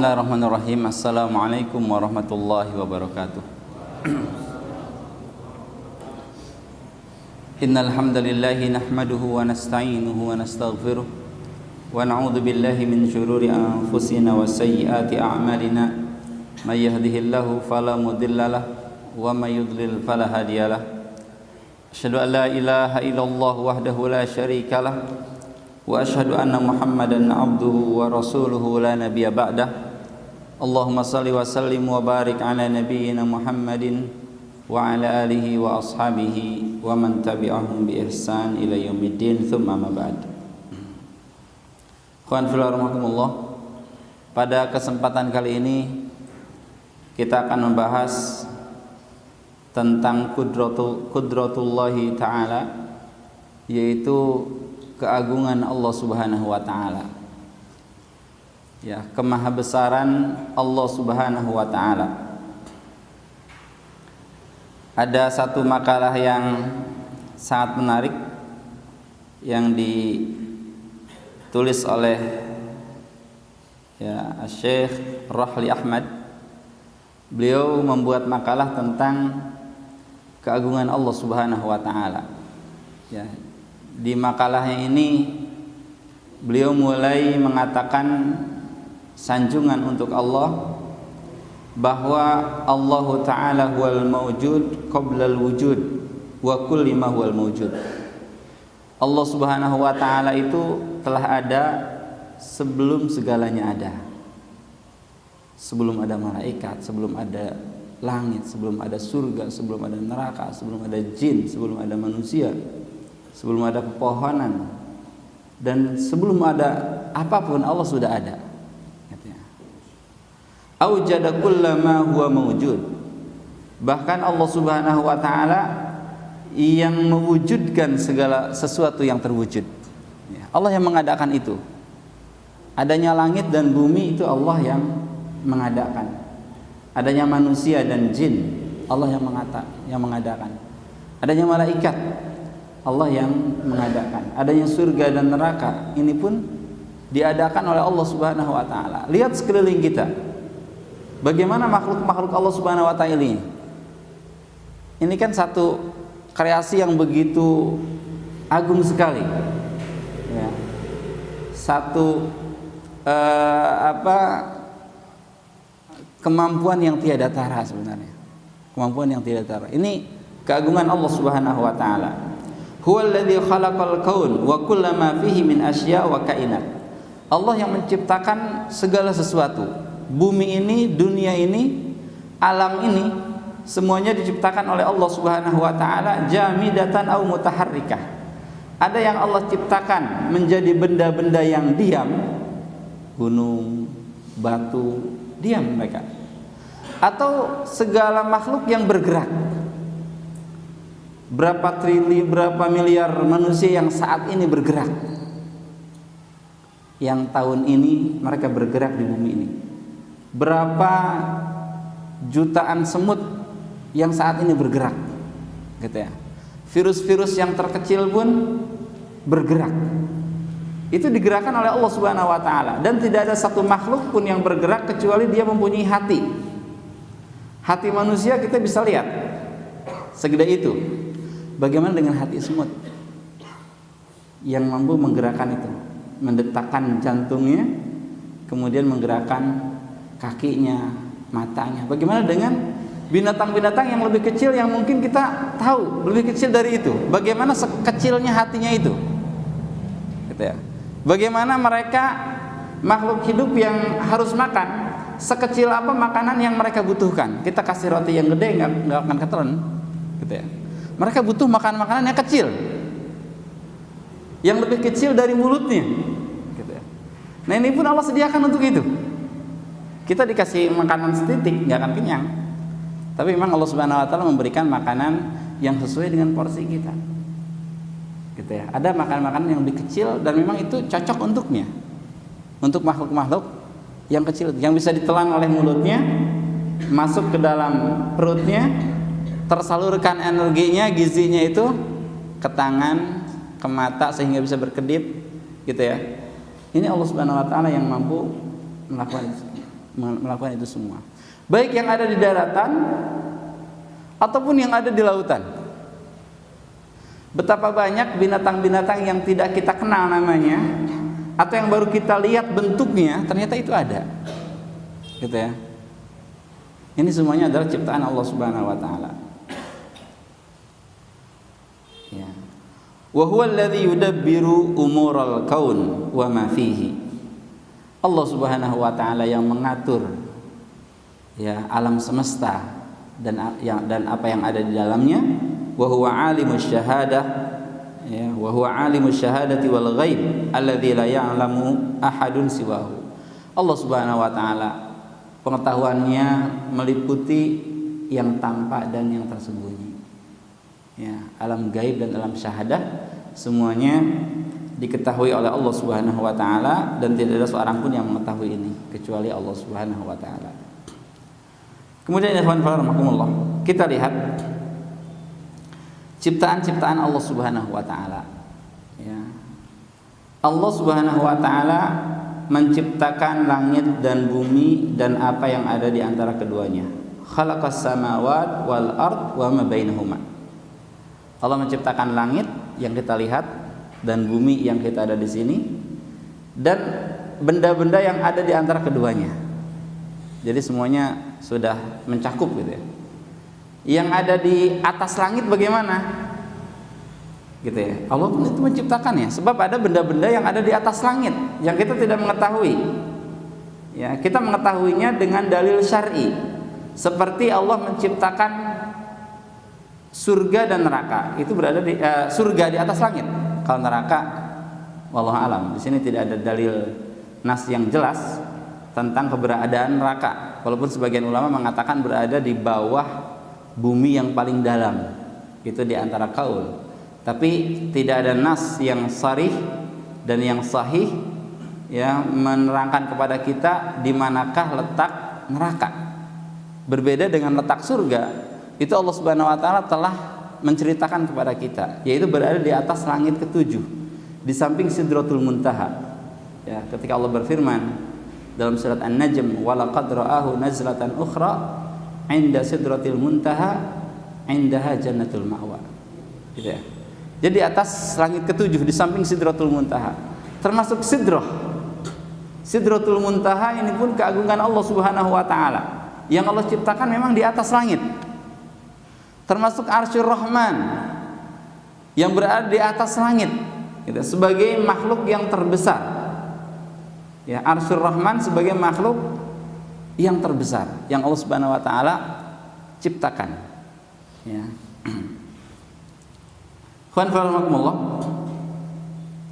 Bismillahirrahmanirrahim. Assalamualaikum warahmatullahi wabarakatuh. Innal hamdalillahi nahmaduhu wa nasta'inuhu wa nastaghfiruh wa na'udzu billahi min shururi anfusina wa sayyiati a'malina. May yahdihillahu fala mudilla lahu wa may yudlil fala hadiyalah. Asyhadu an la ilaha illallah wahdahu la syarika lah wa asyhadu anna Muhammadan abduhu wa rasuluhu la nabiyya ba'dah. Allahumma salli wa sallim wa barik ala nabiyyina Muhammadin wa ala alihi wa ashabihi wa man tabi'ahum bi ihsan ila yaumiddin, thumma ma ba'd. Ikhwan fillah rahimakumullah, pada kesempatan kali ini kita akan membahas tentang kudratullahi ta'ala, yaitu keagungan Allah Subhanahu wa taala. Ya, kemahabesaran Allah Subhanahu wa taala. Ada satu makalah yang sangat menarik yang ditulis oleh Syekh Rahli Ahmad. Beliau membuat makalah tentang keagungan Allah Subhanahu wa taala. Ya, di makalahnya ini beliau mulai mengatakan sanjungan untuk Allah, bahwa Allah Ta'ala huwal mawjud qablal wujud wa kulli ma huwal mawjud. Allah Subhanahu wa taala itu telah ada sebelum segalanya ada. Sebelum ada malaikat, sebelum ada langit, sebelum ada surga, sebelum ada neraka, sebelum ada jin, sebelum ada manusia, sebelum ada pepohonan, dan sebelum ada apapun Allah sudah ada. Aujada kullama huwa mawjud. Bahkan Allah Subhanahu wa taala yang mewujudkan segala sesuatu yang terwujud. Allah yang mengadakan itu. Adanya langit dan bumi itu Allah yang mengadakan. Adanya manusia dan jin, Allah yang mengadakan. Adanya malaikat, Allah yang mengadakan. Adanya surga dan neraka, ini pun diadakan oleh Allah Subhanahu wa taala. Lihat sekeliling kita, bagaimana makhluk-makhluk Allah Subhanahu wa taala ini. Ini kan satu kreasi yang begitu agung sekali. Ya. Satu kemampuan yang tiada tara sebenarnya. Kemampuan yang tiada tara. Ini keagungan Allah Subhanahu wa taala. Huwallazi khalaqal kaun wa kullama fihi min asya' wa kainat. Allah yang menciptakan segala sesuatu. Bumi ini, dunia ini, alam ini, semuanya diciptakan oleh Allah Subhanahu wa taala jamidatan au mutaharrikah. Ada yang Allah ciptakan menjadi benda-benda yang diam, gunung, batu, diam mereka. Atau segala makhluk yang bergerak. Berapa triliun, berapa miliar manusia yang saat ini bergerak. Yang tahun ini mereka bergerak di bumi ini. Berapa jutaan semut yang saat ini bergerak, gitu ya. Virus-virus yang terkecil pun bergerak. Itu digerakkan oleh Allah Subhanahu wa taala, dan tidak ada satu makhluk pun yang bergerak kecuali dia mempunyai hati. Hati manusia kita bisa lihat segede itu. Bagaimana dengan hati semut yang mampu menggerakkan itu, mendetakkan jantungnya, kemudian menggerakkan kakinya, matanya. Bagaimana dengan binatang-binatang yang lebih kecil yang mungkin kita tahu lebih kecil dari itu? Bagaimana sekecilnya hatinya itu? Gitu ya. Bagaimana mereka makhluk hidup yang harus makan, sekecil apa makanan yang mereka butuhkan? Kita kasih roti yang gede nggak akan ketelan, gitu ya. Mereka butuh makanan-makanan yang kecil, yang lebih kecil dari mulutnya, gitu ya. Nah, ini pun Allah sediakan untuk itu. Kita dikasih makanan setitik nggak akan kenyang, tapi memang Allah Subhanahu wa taala memberikan makanan yang sesuai dengan porsi kita, gitu ya. Ada makanan-makanan yang lebih kecil dan memang itu cocok untuknya, untuk makhluk-makhluk yang kecil, yang bisa ditelan oleh mulutnya, masuk ke dalam perutnya, tersalurkan energinya, gizinya itu ke tangan, ke mata sehingga bisa berkedip, gitu ya. Ini Allah Subhanahu wa taala yang mampu melakukan itu. melakukan itu semua. Baik yang ada di daratan ataupun yang ada di lautan. Betapa banyak binatang-binatang yang tidak kita kenal namanya, atau yang baru kita lihat bentuknya, ternyata itu ada. Gitu ya. Ini semuanya adalah ciptaan Allah Subhanahu wa taala. Ya. Wa huwa alladhi yudabbiru umural kaun wa ma fihi. Allah Subhanahu wa taala yang mengatur ya alam semesta dan apa yang ada di dalamnya. Wa huwa alimus syahadah, ya, wa huwa alimus syahadati wal ghaib alladzi la ya'lamu ahadun siwahu. Allah Subhanahu wa taala pengetahuannya meliputi yang tampak dan yang tersembunyi. Ya, alam gaib dan alam syahadah semuanya diketahui oleh Allah Subhanahu wa taala, dan tidak ada seorang pun yang mengetahui ini kecuali Allah Subhanahu wa taala. Kemudian ikhwan fillah, kita lihat ciptaan-ciptaan Allah Subhanahu wa taala. Ya. Allah Subhanahu wa taala menciptakan langit dan bumi dan apa yang ada di antara keduanya. Khalaqas samawati wal ard wa ma bainahuma. Allah menciptakan langit yang kita lihat dan bumi yang kita ada di sini, dan benda-benda yang ada di antara keduanya. Jadi semuanya sudah mencakup gitu ya. Yang ada di atas langit bagaimana? Gitu ya. Allah pun itu menciptakannya, sebab ada benda-benda yang ada di atas langit yang kita tidak mengetahui. Ya, kita mengetahuinya dengan dalil syar'i. Seperti Allah menciptakan surga dan neraka, itu berada di surga di atas langit. Kalau neraka, wallahu alam. Di sini tidak ada dalil nas yang jelas tentang keberadaan neraka. Walaupun sebagian ulama mengatakan berada di bawah bumi yang paling dalam, itu di antara kaul. Tapi tidak ada nas yang sharih dan yang sahih yang menerangkan kepada kita di manakah letak neraka. Berbeda dengan letak surga. Itu Allah Subhanahu wa taala telah menceritakan kepada kita, yaitu berada di atas langit ketujuh, di samping Sidratul Muntaha. Ya, ketika Allah berfirman dalam surat An-Najm, wa laqad ra'ahu nazlatan ukhra 'inda Sidratil Muntaha 'indaha jannatul ma'wa. Gitu ya. Jadi atas langit ketujuh di samping Sidratul Muntaha, termasuk Sidrah. Sidratul Muntaha ini pun keagungan Allah Subhanahu wa taala yang Allah ciptakan memang di atas langit. Termasuk Arsyur Rahman yang berada di atas langit, gitu, sebagai makhluk yang terbesar. Ya, Arsyur Rahman sebagai makhluk yang terbesar yang Allah Subhanahu wa taala ciptakan. Ya.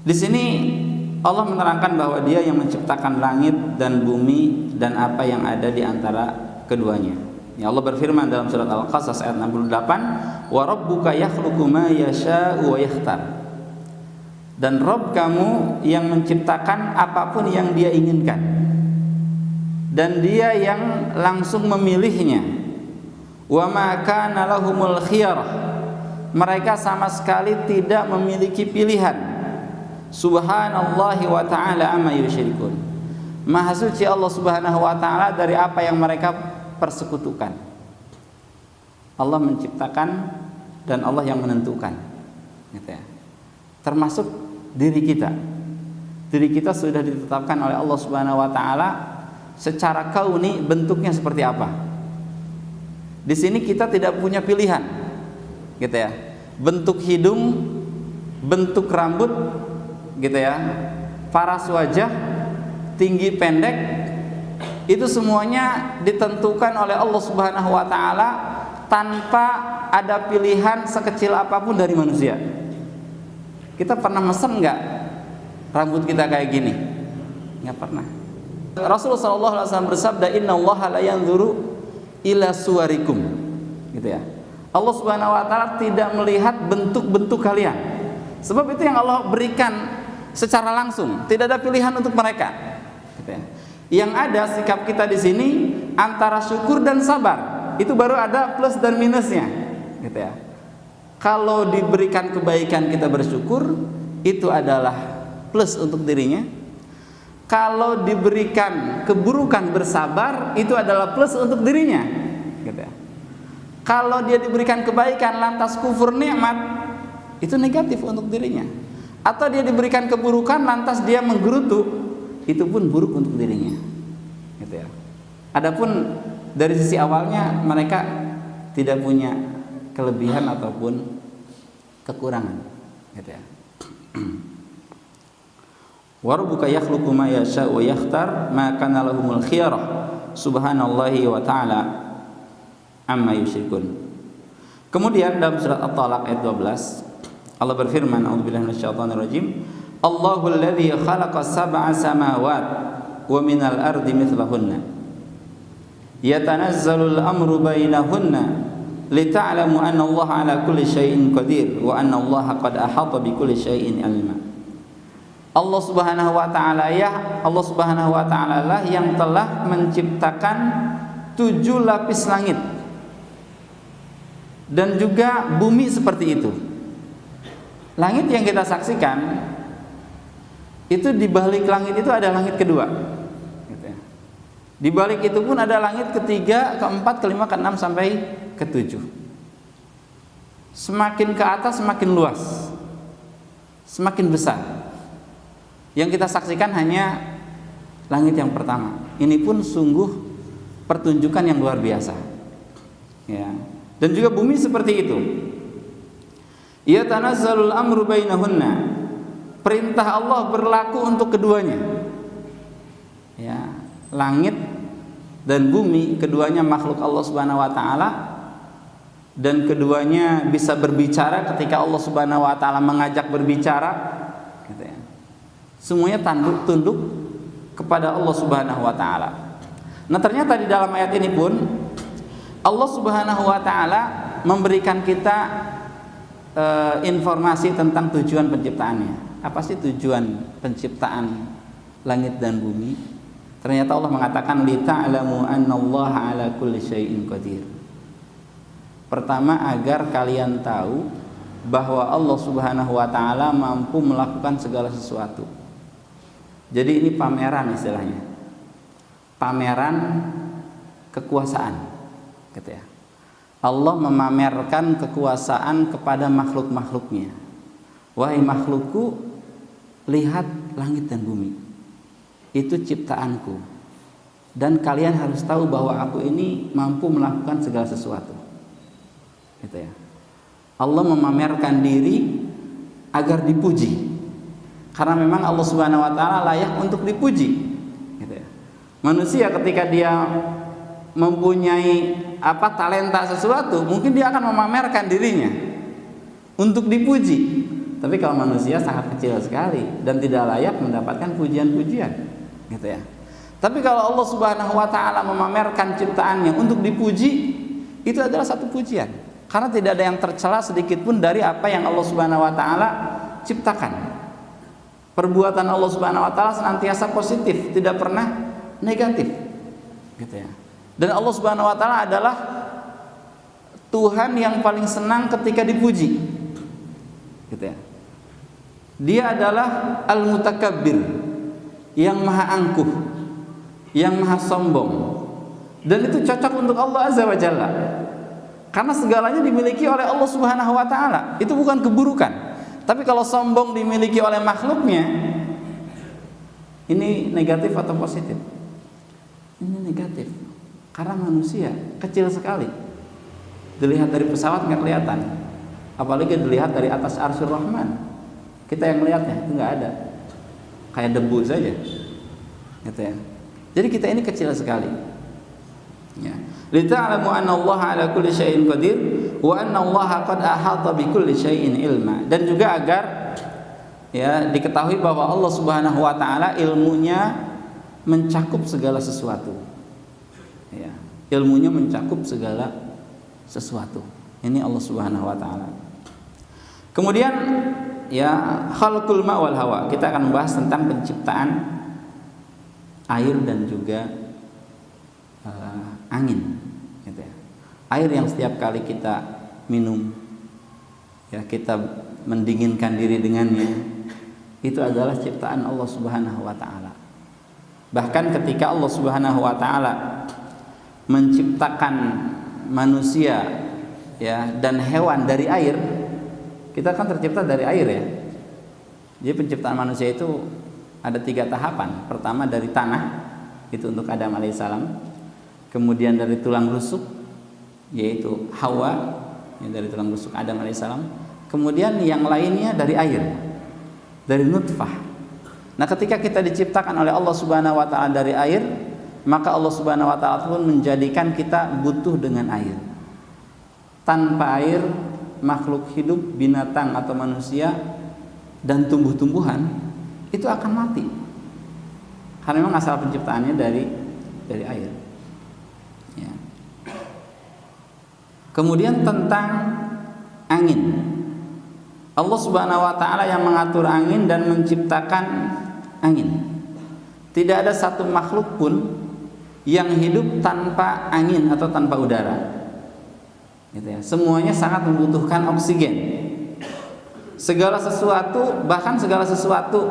Di sini Allah menerangkan bahwa Dia yang menciptakan langit dan bumi dan apa yang ada di antara keduanya. Ya, Allah berfirman dalam surat Al-Qasas ayat 68, "Wa rabbuka yakhluqu ma yasha'u wa yakhtar." Dan Rabb kamu yang menciptakan apapun yang Dia inginkan, dan Dia yang langsung memilihnya. Wa ma kana lahumul khiyarah. Mereka sama sekali tidak memiliki pilihan. Subhanallahi wa ta'ala amma yusyrikun. Maha suci Allah Subhanahu wa taala dari apa yang mereka persekutukan. Allah menciptakan dan Allah yang menentukan, gitu ya. Termasuk diri kita. Diri kita sudah ditetapkan oleh Allah Subhanahu wa taala secara kauni bentuknya seperti apa. Di sini kita tidak punya pilihan, gitu ya. Bentuk hidung, bentuk rambut, gitu ya. Paras wajah, tinggi pendek, itu semuanya ditentukan oleh Allah Subhanahu wa taala tanpa ada pilihan sekecil apapun dari manusia. Kita pernah mesen enggak rambut kita kayak gini? Enggak pernah. Rasulullah SAW bersabda, "Innallaha la yanzuru ila suwarikum." Gitu ya. Allah Subhanahu wa taala tidak melihat bentuk-bentuk kalian. Sebab itu yang Allah berikan secara langsung, tidak ada pilihan untuk mereka. Gitu ya. Yang ada sikap kita di sini antara syukur dan sabar. Itu baru ada plus dan minusnya, gitu ya. Kalau diberikan kebaikan kita bersyukur, itu adalah plus untuk dirinya. kalau diberikan keburukan bersabar itu adalah plus untuk dirinya, gitu ya. Kalau dia diberikan kebaikan lantas kufur nikmat, itu negatif untuk dirinya. Atau dia diberikan keburukan lantas dia menggerutu, itu pun buruk untuk dirinya, gitu ya. Adapun dari sisi awalnya mereka tidak punya kelebihan ataupun kekurangan, gitu ya. Wa rabbuka yakhluqu ma yasha'u wa yakhtar ma kana lahumul khiyarah subhanallahi wa ta'ala amma yusyrikun. Kemudian dalam surat At-Talaq ayat 12 Allah berfirman, a'udzubillahi minasyaitonir rajim, Allahul ladzi khalaqa sab'a samawat wa minal ardi mithlahunna yatanazzalul amru bainahunna lita'lamu anna Allah ala kulli syai'in qadir wa anna Allah qad ahata bi kulli syai'in ilma. Allah Subhanahu wa taala lah yang telah menciptakan 7 lapis langit dan juga bumi seperti itu. Langit yang kita saksikan itu di balik langit itu ada langit kedua, gitu ya. Di balik itu pun ada langit ketiga, keempat, kelima, keenam sampai ketujuh. Semakin ke atas semakin luas, semakin besar. Yang kita saksikan hanya langit yang pertama. Ini pun sungguh pertunjukan yang luar biasa, ya. Dan juga bumi seperti itu. Ya tanazzalul amru bainahunna. Perintah Allah berlaku untuk keduanya. Ya, langit dan bumi keduanya makhluk Allah Subhanahu wa taala dan keduanya bisa berbicara ketika Allah Subhanahu wa taala mengajak berbicara, gitu ya. Semuanya tunduk kepada Allah Subhanahu wa taala. Nah, ternyata di dalam ayat ini pun Allah Subhanahu wa taala memberikan kita informasi tentang tujuan penciptaannya. Apa sih tujuan penciptaan langit dan bumi? Ternyata Allah mengatakan lita'lamu annallaha ala kulli syai'in qadir. Pertama, agar kalian tahu bahwa Allah Subhanahu wa taala mampu melakukan segala sesuatu. Jadi ini pameran istilahnya. Pameran kekuasaan, gitu ya. Allah memamerkan kekuasaan kepada makhluk-makhluknya. Wahai makhlukku, lihat langit dan bumi. Itu ciptaanku. Dan kalian harus tahu bahwa aku ini mampu melakukan segala sesuatu. Gitu ya. Allah memamerkan diri agar dipuji. Karena memang Allah Subhanahu wa taala layak untuk dipuji, gitu ya. Manusia ketika dia mempunyai talenta sesuatu, mungkin dia akan memamerkan dirinya untuk dipuji. Tapi kalau manusia sangat kecil sekali dan tidak layak mendapatkan pujian-pujian, gitu ya. Tapi kalau Allah Subhanahu wa taala memamerkan ciptaannya untuk dipuji, itu adalah satu pujian. Karena tidak ada yang tercela sedikit pun dari apa yang Allah Subhanahu wa taala ciptakan. Perbuatan Allah Subhanahu wa taala senantiasa positif, tidak pernah negatif, gitu ya. Dan Allah Subhanahu wa taala adalah Tuhan yang paling senang ketika dipuji, gitu ya. Dia adalah Al-Mutakabbir, yang maha angkuh, yang maha sombong. Dan itu cocok untuk Allah Azza wa Jalla. Karena segalanya dimiliki oleh Allah Subhanahu wa taala. Itu bukan keburukan. Tapi kalau sombong dimiliki oleh makhluknya, ini negatif atau positif? Ini negatif. Karena manusia kecil sekali. Dilihat dari pesawat nggak kelihatan. Apalagi dilihat dari atas Arsyur Rahman. Kita yang melihatnya itu nggak ada. Kayak debu saja. Gitu ya. Jadi kita ini kecil sekali. Ya. Lita'lamu anna Allah ala kulli syai'in qadir wa anna Allah qad ahata bi kulli syai'in ilma. Dan juga agar ya diketahui bahwa Allah Subhanahu wa taala ilmunya mencakup segala sesuatu. Ya, ilmunya mencakup segala sesuatu. Ini Allah Subhanahu wa taala. Kemudian ya khalqul ma wal hawa. Kita akan membahas tentang penciptaan air dan juga angin, gitu ya. Air yang setiap kali kita minum, ya kita mendinginkan diri dengannya, itu adalah ciptaan Allah Subhanahu wa taala. Bahkan ketika Allah Subhanahu wa taala menciptakan manusia ya dan hewan dari air, kita kan tercipta dari air ya. Jadi penciptaan manusia itu ada 3 tahapan. Pertama dari tanah, itu untuk Adam alaihissalam. Kemudian dari tulang rusuk, yaitu Hawa, yang dari tulang rusuk Adam alaihissalam. Kemudian yang lainnya dari air, dari nutfah. Nah, ketika kita diciptakan oleh Allah Subhanahu wa taala dari air, maka Allah Subhanahu wa taala pun menjadikan kita butuh dengan air. Tanpa air, makhluk hidup, binatang atau manusia dan tumbuh-tumbuhan itu akan mati. Karena memang asal penciptaannya dari air. Ya. Kemudian tentang angin. Allah Subhanahu wa taala yang mengatur angin dan menciptakan angin. Tidak ada satu makhluk pun yang hidup tanpa angin atau tanpa udara. Gitu ya. Semuanya sangat membutuhkan oksigen. Segala sesuatu, bahkan segala sesuatu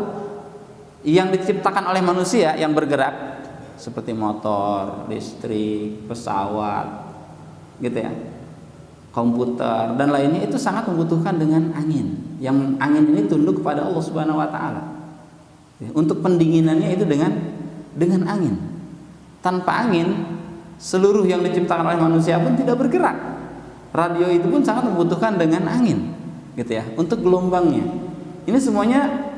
yang diciptakan oleh manusia yang bergerak seperti motor, listrik, pesawat, gitu ya, komputer dan lainnya, itu sangat membutuhkan dengan angin. Yang angin ini tunduk kepada Allah Subhanahu wa taala. Untuk pendinginannya itu dengan angin. Tanpa angin, seluruh yang diciptakan oleh manusia pun tidak bergerak. Radio itu pun sangat membutuhkan dengan angin, gitu ya, untuk gelombangnya. Ini semuanya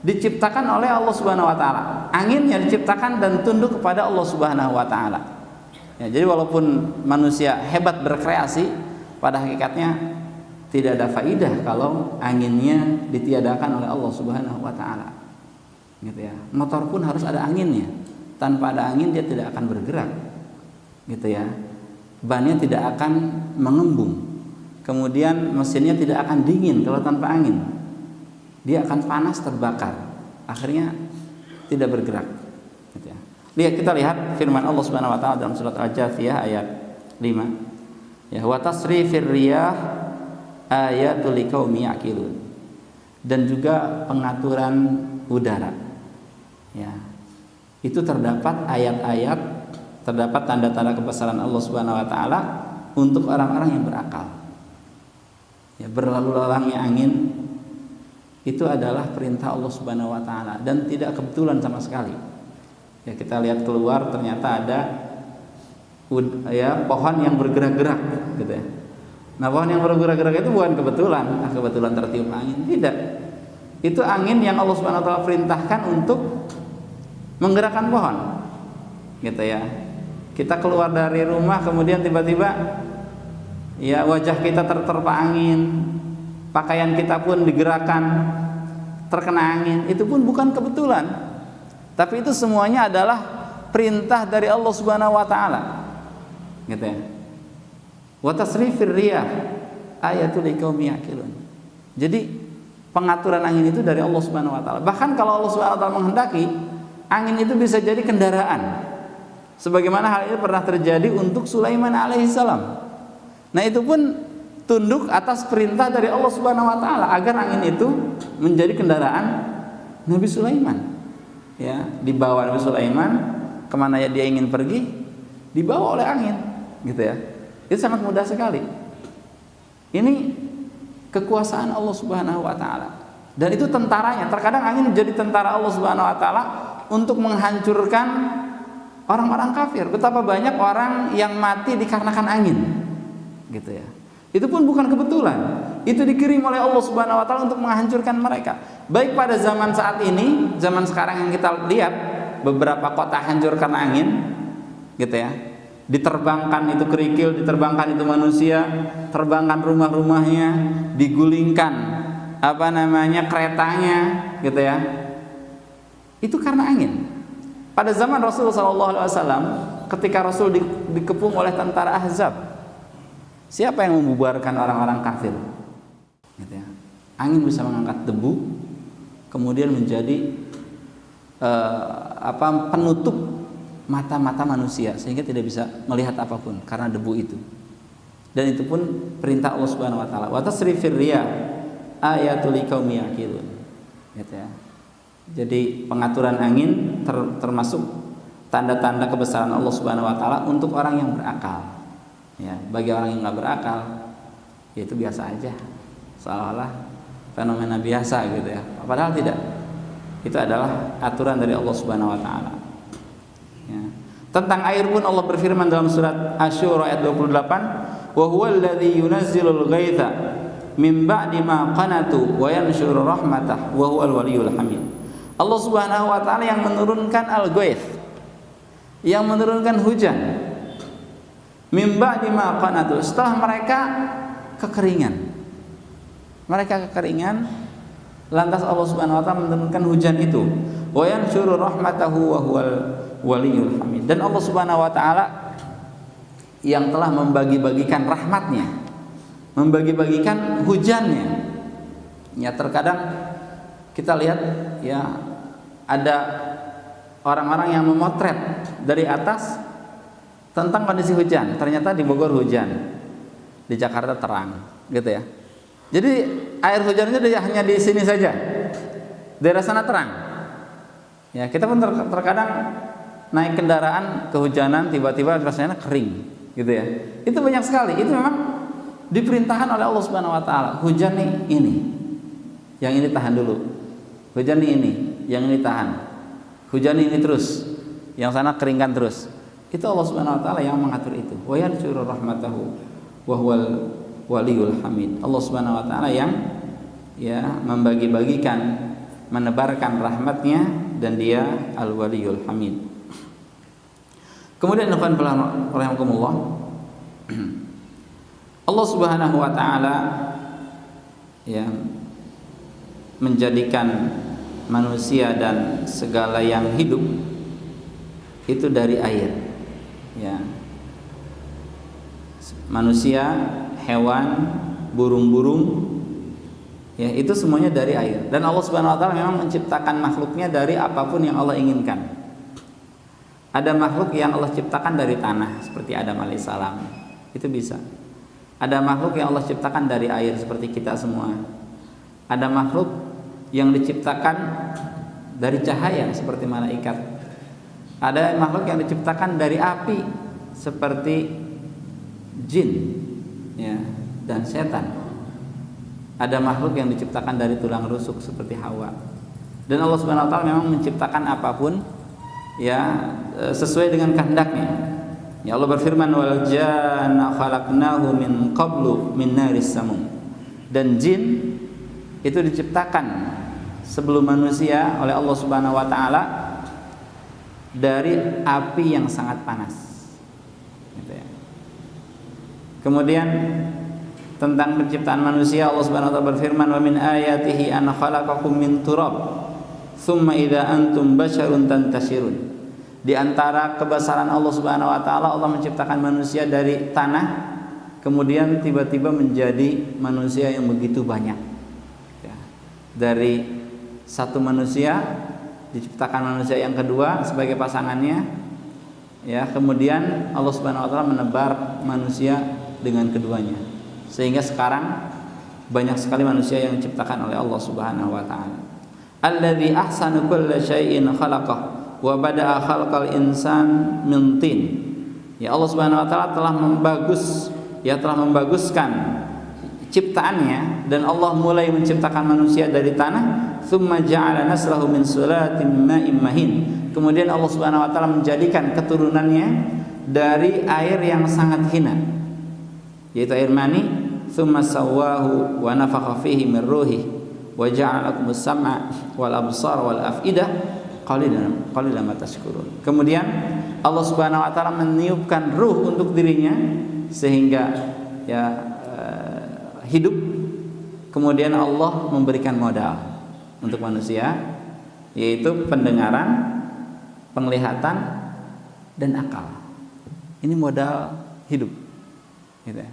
diciptakan oleh Allah Subhanahu wa taala. Angin yang diciptakan dan tunduk kepada Allah Subhanahu wa taala. Ya, jadi walaupun manusia hebat berkreasi, pada hakikatnya tidak ada faidah kalau anginnya ditiadakan oleh Allah Subhanahu wa taala. Gitu ya. Motor pun harus ada anginnya. Tanpa ada angin dia tidak akan bergerak. Gitu ya. Bannya tidak akan mengembung. Kemudian mesinnya tidak akan dingin kalau tanpa angin. Dia akan panas, terbakar. Akhirnya tidak bergerak. Gitu ya. Kita lihat firman Allah Subhanahu wa taala dalam surat Al-Jathiyah ayat 5. Ya, wa tasrifir riyah ayatul liqaumi yaqilun. Dan juga pengaturan udara. Ya. Itu terdapat ayat-ayat, terdapat tanda-tanda kebesaran Allah Subhanahu wa taala untuk orang-orang yang berakal. Ya, berlalu lalangnya angin itu adalah perintah Allah Subhanahu wa taala dan tidak kebetulan sama sekali. Ya, kita lihat keluar ternyata ada ya pohon yang bergerak-gerak gitu ya. Nah, pohon yang bergerak-gerak itu bukan kebetulan tertiup angin, tidak. Itu angin yang Allah Subhanahu wa taala perintahkan untuk menggerakkan pohon. Gitu ya. Kita keluar dari rumah kemudian tiba-tiba ya wajah kita terterpa angin, pakaian kita pun digerakkan terkena angin, itu pun bukan kebetulan. Tapi itu semuanya adalah perintah dari Allah Subhanahu wa taala. Gitu ya. Wa tasrifir riyah ayatul liqaumi yaqilun. Jadi pengaturan angin itu dari Allah Subhanahu wa taala. Bahkan kalau Allah Subhanahu wa taala menghendaki, angin itu bisa jadi kendaraan. Sebagaimana hal ini pernah terjadi untuk Sulaiman alaihissalam. Nah, itu pun tunduk atas perintah dari Allah Subhanahu wa taala agar angin itu menjadi kendaraan Nabi Sulaiman. Ya, dibawa Nabi Sulaiman kemana ya dia ingin pergi, dibawa oleh angin, gitu ya. Itu sangat mudah sekali. Ini kekuasaan Allah Subhanahu wa taala. Dan itu tentaranya. Terkadang angin menjadi tentara Allah Subhanahu wa taala untuk menghancurkan orang-orang kafir. Betapa banyak orang yang mati dikarenakan angin. Gitu ya. Itu pun bukan kebetulan. Itu dikirim oleh Allah Subhanahu wa taala untuk menghancurkan mereka. Baik pada zaman saat ini, zaman sekarang yang kita lihat, beberapa kota hancur karena angin, gitu ya. Diterbangkan itu kerikil, diterbangkan itu manusia, terbangkan rumah-rumahnya, digulingkan keretanya, gitu ya. Itu karena angin. Pada zaman Rasulullah SAW, ketika Rasul dikepung oleh tentara Ahzab, siapa yang membubarkan orang-orang kafir? Gitu ya. Angin bisa mengangkat debu, kemudian menjadi penutup mata-mata manusia sehingga tidak bisa melihat apapun karena debu itu. Dan itu pun perintah Allah Subhanahu wa taala. Wa tasrifir riyah ayatul liqaumi yaqilun. Gitu ya. Jadi pengaturan angin termasuk tanda-tanda kebesaran Allah Subhanahu wa taala untuk orang yang berakal. Ya, bagi orang yang nggak berakal, ya itu biasa aja, seolah-olah fenomena biasa gitu ya. Padahal tidak. Itu adalah aturan dari Allah Subhanahu wa taala. Ya. Tentang air pun Allah berfirman dalam surat Asy-Syura ayat 28, "Wa huwal ladzi yunazzilul ghaitha min ba'di ma qanatu wa yanshuru rahmatah wa huwal waliyyul hamid." Allah Subhanahu wa taala yang menurunkan al-ghaits, yang menurunkan hujan min ba'di ma qanatu, setelah mereka kekeringan. Mereka kekeringan, lantas Allah Subhanahu wa taala menurunkan hujan itu. Wa yanshuru rahmatahu wa huwal waliyyul hamid. Dan Allah Subhanahu wa taala yang telah membagi-bagikan rahmatnya, membagi-bagikan hujannya. Ya, terkadang kita lihat ya ada orang-orang yang memotret dari atas tentang kondisi hujan. Ternyata di Bogor hujan, di Jakarta terang, gitu ya. Jadi air hujannya hanya di sini saja, daerah sana terang. Ya, kita pun terkadang naik kendaraan kehujanan, tiba-tiba rasanya kering, gitu ya. Itu banyak sekali. Itu memang diperintahkan oleh Allah Subhanahu wa taala. Hujan nih ini, yang ini tahan dulu. Hujan nih ini, yang ini tahan. Hujan ini terus, yang sana keringkan terus. Itu Allah Subhanahu wa taala yang mengatur itu. Wa yanshuru rahmatahu wa huwal waliyul hamid. Allah Subhanahu wa taala yang ya membagi-bagikan, menebarkan rahmatnya, dan dia al-waliyul hamid. Kemudian rahimakumullah, Allah Subhanahu wa taala ya menjadikan manusia dan segala yang hidup itu dari air. Ya. Manusia, hewan, burung-burung, ya itu semuanya dari air. Dan Allah Subhanahu wa taala memang menciptakan makhluknya dari apapun yang Allah inginkan. Ada makhluk yang Allah ciptakan dari tanah seperti Adam alaihissalam. Itu bisa. Ada makhluk yang Allah ciptakan dari air seperti kita semua. Ada makhluk yang diciptakan dari cahaya seperti malaikat. Ada makhluk yang diciptakan dari api seperti jin, ya, dan setan. Ada makhluk yang diciptakan dari tulang rusuk seperti Hawa. Dan Allah Subhanahu wa taala memang menciptakan apapun ya sesuai dengan kehendaknya. Ya, Allah berfirman, wal janna khalaqnahu min qablu min naris samum. Dan jin itu diciptakan sebelum manusia oleh Allah Subhanahu wa taala dari api yang sangat panas. Gitu ya. Kemudian tentang penciptaan manusia, Allah Subhanahu wa taala berfirman, wa min ayatihi an khalaqakum min turab tsumma idza antum basyarun tantashirun. Di antara kebesaran Allah Subhanahu wa taala, Allah menciptakan manusia dari tanah, kemudian tiba-tiba menjadi manusia yang begitu banyak. Ya. Dari satu manusia diciptakan manusia yang kedua sebagai pasangannya. Ya, kemudian Allah Subhanahu wa taala menebar manusia dengan keduanya. Sehingga sekarang banyak sekali manusia yang diciptakan oleh Allah Subhanahu wa taala. Alladzi ahsana kulla syai'in khalaqah wa bada'a khalqal insan min tin. Ya, Allah Subhanahu wa taala telah membaguskan ciptaannya, dan Allah mulai menciptakan manusia dari tanah, tsumma ja'ala naslahu min sulatin ma'in mahin. Kemudian Allah Subhanahu wa taala menjadikan keturunannya dari air yang sangat hina, yaitu air mani. Tsumma sawwahu wa nafakha fihi min ruhi wa ja'ala lakumus sam'a wal absar wal afidah qalilan ma tashkurun. Kemudian Allah Subhanahu wa taala meniupkan ruh untuk dirinya sehingga ya hidup. Kemudian Allah memberikan modal untuk manusia, yaitu pendengaran, penglihatan, dan akal. Ini modal hidup, gitu ya.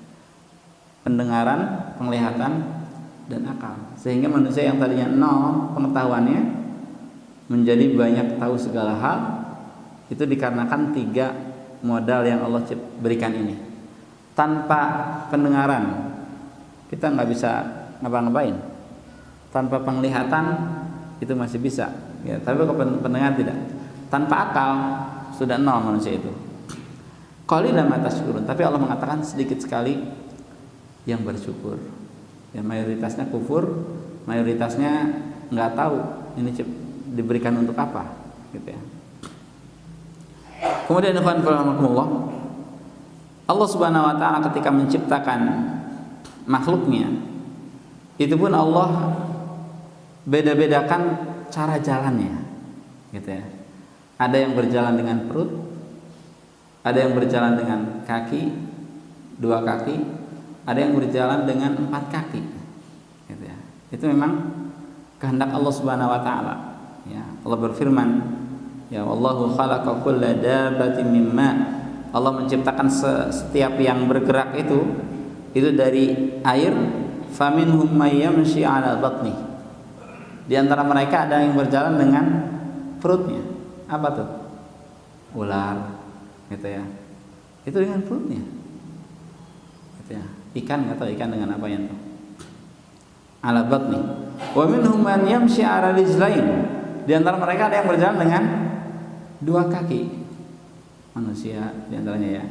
Pendengaran, penglihatan, dan akal. Sehingga manusia yang tadinya nol pengetahuannya menjadi banyak tahu segala hal. Itu dikarenakan 3 modal yang Allah berikan ini. Tanpa pendengaran kita nggak bisa ngapa-ngapain. Tanpa penglihatan itu masih bisa, ya, tapi kalau pendengar tidak. Tanpa akal sudah nol manusia itu. Qalilan ma tashkurun, tapi Allah mengatakan sedikit sekali yang bersyukur. Ya, mayoritasnya kufur, mayoritasnya nggak tahu ini diberikan untuk apa, gitu ya. Kemudian Allah Subhanahu wa taala ketika menciptakan makhluknya, itu pun Allah beda-bedakan cara jalannya, gitu ya. Ada yang berjalan dengan perut, ada yang berjalan dengan kaki, 2 kaki, ada yang berjalan dengan 4 kaki, gitu ya. Itu memang kehendak Allah Subhanahu wa taala. Ya, Allah berfirman, ya wallahu khalaqa kulla dabbatin mimma. Allah menciptakan setiap yang bergerak itu dari air. Faminhum may yamshi 'ala batni. Di antara mereka ada yang berjalan dengan perutnya. Apa tuh? Ular, gitu ya. Itu dengan perutnya. Gitu ya. Ikan, atau ikan dengan apa yang tuh? 'Ala batni. Wa minhum man yamshi 'ala rijlain. Di antara mereka ada yang berjalan dengan 2 kaki. Manusia di antaranya ya.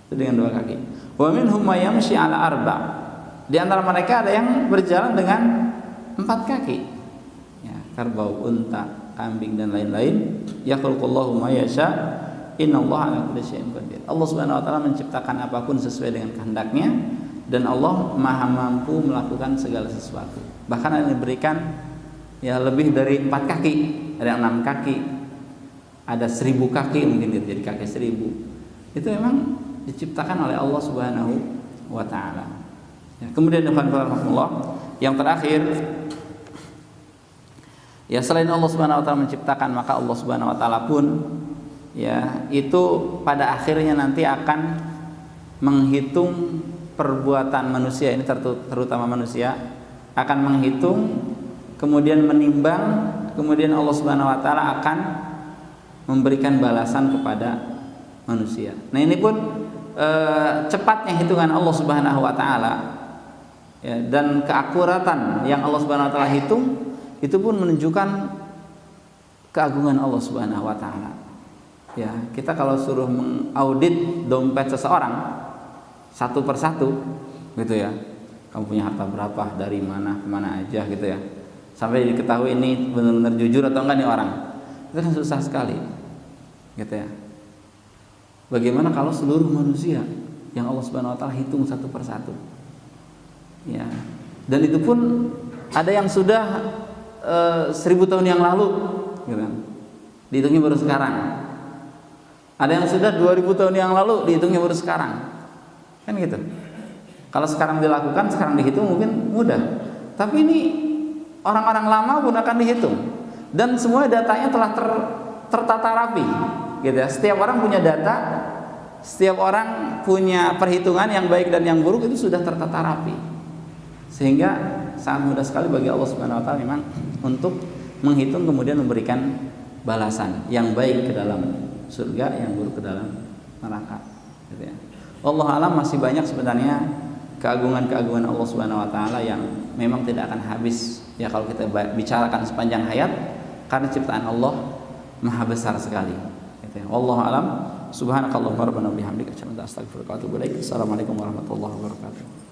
Itu dengan 2 kaki. Wa minhum may yamshi 'ala arba'. Di antara mereka ada yang berjalan dengan 4 kaki. Ya, kerbau, unta, kambing dan lain-lain. Yakhluqullahu ma yasha. Innallaha 'ala kulli syai'in qadir. Allah Subhanahu wa taala menciptakan apapun sesuai dengan kehendaknya, dan Allah Maha mampu melakukan segala sesuatu. Bahkan ada yang diberikan ya lebih dari 4 kaki, ada yang 6 kaki, ada 1000 kaki, mungkin jadi kaki 1000. Itu memang diciptakan oleh Allah Subhanahu wa taala. Ya, kemudian yang terakhir, ya selain Allah Subhanahu wa taala menciptakan, maka Allah Subhanahu wa taala pun ya itu pada akhirnya nanti akan menghitung perbuatan manusia ini, terutama manusia akan menghitung, kemudian menimbang, kemudian Allah Subhanahu wa taala akan memberikan balasan kepada manusia. Nah, ini pun cepatnya hitungan Allah Subhanahu wa taala, ya, dan keakuratan yang Allah Subhanahu wa taala hitung itu pun menunjukkan keagungan Allah Subhanahu wa taala. Ya, kita kalau suruh mengaudit dompet seseorang satu persatu, gitu ya. Kamu punya harta berapa, dari mana, kemana aja, gitu ya. Sampai diketahui ini benar-benar jujur atau enggak nih orang. Itu kan susah sekali, gitu ya. Bagaimana kalau seluruh manusia yang Allah Subhanahu wa taala hitung satu persatu? Ya. Dan itu pun ada yang sudah 1000 tahun yang lalu, gitu kan. Dihitungnya baru sekarang. Ada yang sudah 2000 tahun yang lalu, dihitungnya baru sekarang. Kan gitu. Kalau sekarang dilakukan, sekarang dihitung mungkin mudah. Tapi ini orang-orang lama pun akan dihitung. Dan semua datanya telah tertata rapi, gitu ya. Setiap orang punya data, setiap orang punya perhitungan yang baik dan yang buruk, itu sudah tertata rapi. Sehingga sangat mudah sekali bagi Allah Subhanahu wa taala memang untuk menghitung, kemudian memberikan balasan yang baik ke dalam surga, yang buruk ke dalam neraka, gitu ya. Allah alam, masih banyak sebenarnya keagungan-keagungan Allah Subhanahu wa taala yang memang tidak akan habis ya kalau kita bicarakan sepanjang hayat, karena ciptaan Allah maha besar sekali, gitu ya. Wallahu alam. Subhanakallahumma rabbana bihamdika asyhadu an la ilaha illa anta astaghfiruka wa atubu ilaik. Assalamualaikum warahmatullahi wabarakatuh.